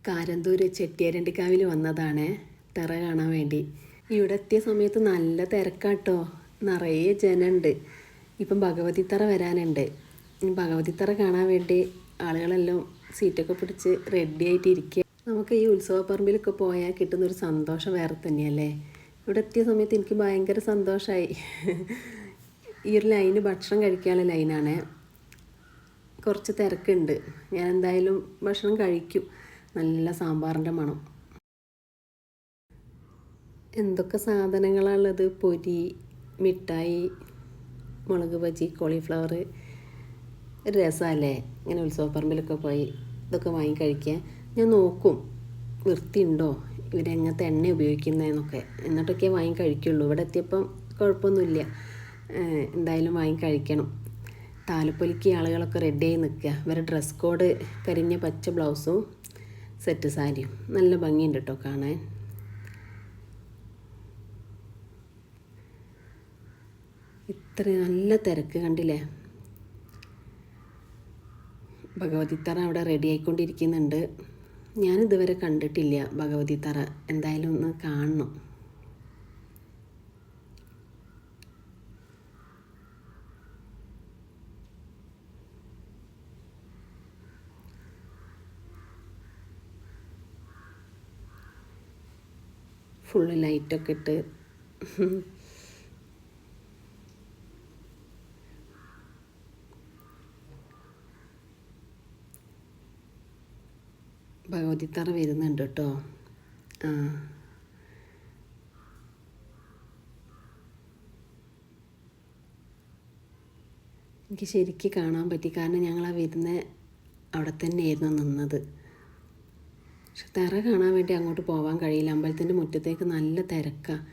കാരന്തൂര് ചെട്ടിയാരണ്ടിക്കാവിൽ വന്നതാണ് തറ കാണാൻ വേണ്ടി. ഇവിടെ എത്തിയ സമയത്ത് നല്ല തിരക്കാട്ടോ, നിറയെ ജനമുണ്ട്. ഇപ്പം ഭഗവതി തറ വരാനുണ്ട്. ഭഗവതി തറ കാണാൻ വേണ്ടി ആളുകളെല്ലാം സീറ്റൊക്കെ പിടിച്ച് റെഡി ആയിട്ടിരിക്കുക. നമുക്ക് ഈ ഉത്സവപ്പറമ്പിലൊക്കെ പോയാൽ കിട്ടുന്നൊരു സന്തോഷം വേറെ തന്നെയല്ലേ. ഇവിടെ എത്തിയ സമയത്ത് എനിക്ക് ഭയങ്കര സന്തോഷമായി. ഈ ഒരു ലൈന് ഭക്ഷണം കഴിക്കാനുള്ള ലൈനാണ്. കുറച്ച് തിരക്കുണ്ട്. ഞാൻ എന്തായാലും ഭക്ഷണം കഴിക്കും. നല്ല സാമ്പാറിൻ്റെ മണം. എന്തൊക്കെ സാധനങ്ങളാണുള്ളത്. പൊരി, മിഠായി, മുളക് ബജി, കോളിഫ്ലവർ. ഒരു രസമല്ലേ ഇങ്ങനെ ഉത്സവപ്പറമ്പിലൊക്കെ പോയി ഇതൊക്കെ വാങ്ങി കഴിക്കാൻ. ഞാൻ നോക്കും വൃത്തിയുണ്ടോ, ഇവരെങ്ങനത്തെ എണ്ണ ഉപയോഗിക്കുന്നതെന്നൊക്കെ, എന്നിട്ടൊക്കെ വാങ്ങി കഴിക്കുള്ളൂ. ഇവിടെ എത്തിയപ്പം കുഴപ്പമൊന്നുമില്ല. എന്തായാലും വാങ്ങി കഴിക്കണം. താലപ്പൊലിക്ക് ആളുകളൊക്കെ റെഡിയായി നിൽക്കുക. ഇവരുടെ ഡ്രസ് കോഡ് കരിഞ്ഞ പച്ച ബ്ലൗസും സെറ്റ് സാരിയും. നല്ല ഭംഗിയുണ്ട് കേട്ടോ കാണാൻ. ഇത്ര നല്ല തിരക്ക് കണ്ടില്ലേ. ഭഗവതി തറ അവിടെ റെഡി ആയിക്കൊണ്ടിരിക്കുന്നുണ്ട്. ഞാനിതുവരെ കണ്ടിട്ടില്ല ഭഗവതി തറ. എന്തായാലും ഒന്ന് കാണണം. ഫുള്ള് ലൈറ്റൊക്കെ ഇട്ട് ഭഗവതി തറ വരുന്നുണ്ട് കേട്ടോ. എനിക്ക് ശരിക്കും കാണാൻ പറ്റി. കാരണം ഞങ്ങൾ ആ വരുന്ന അവിടെ തന്നെയായിരുന്നു നിന്നത്. പക്ഷെ തറ കാണാൻ വേണ്ടി അങ്ങോട്ട് പോകാൻ കഴിയില്ല. അമ്പലത്തിൻ്റെ മുറ്റത്തേക്ക് നല്ല തിരക്കാണ്.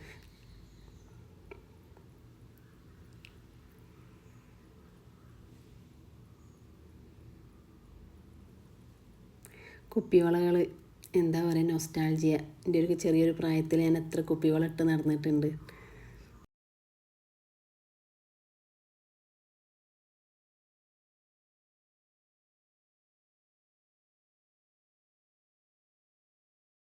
കുപ്പിവളകൾ, എന്താ പറയുക, നൊസ്റ്റാൾജിയ. എൻ്റെ ഒരു ചെറിയൊരു പ്രായത്തിൽ ഞാൻ എത്ര കുപ്പിവള ഇട്ട് നടന്നിട്ടുണ്ട്.